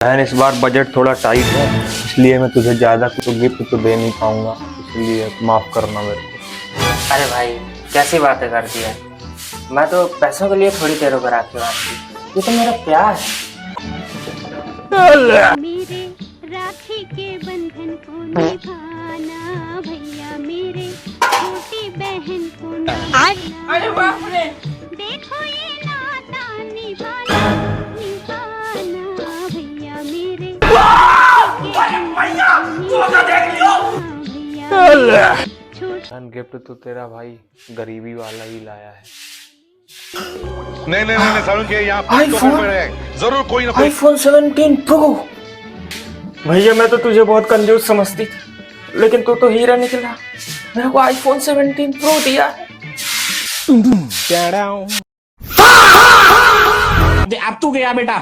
बहन इस बार बजट थोड़ा टाइट है, इसलिए मैं तुझे ज्यादा कुछ गिफ्ट तो दे नहीं पाऊंगा, इसलिए माफ करना मेरे को। अरे भाई कैसी बातें करती है। मैं तो पैसों के लिए थोड़ी देर पर आपकी बात की, ये तो मेरा प्यार है। मेरे राखी के बंधन को निभाना भैया, मेरे छोटी बहन को निभाना। अरे बाप रे, देखो ये नाता निभाना निभाना भैया, मेरे बहन गिफ्ट तो तेरा भाई गरीबी वाला ही लाया है। नहीं सारुण के यहाँ जरूर कोई ना कोई आईफोन 17 प्रो। भैया मैं तो तुझे बहुत कंजूस समझती थी, लेकिन तू तो हीरा निकला, मेरे को आईफोन 17 प्रो दिया। अब तू गया बेटा।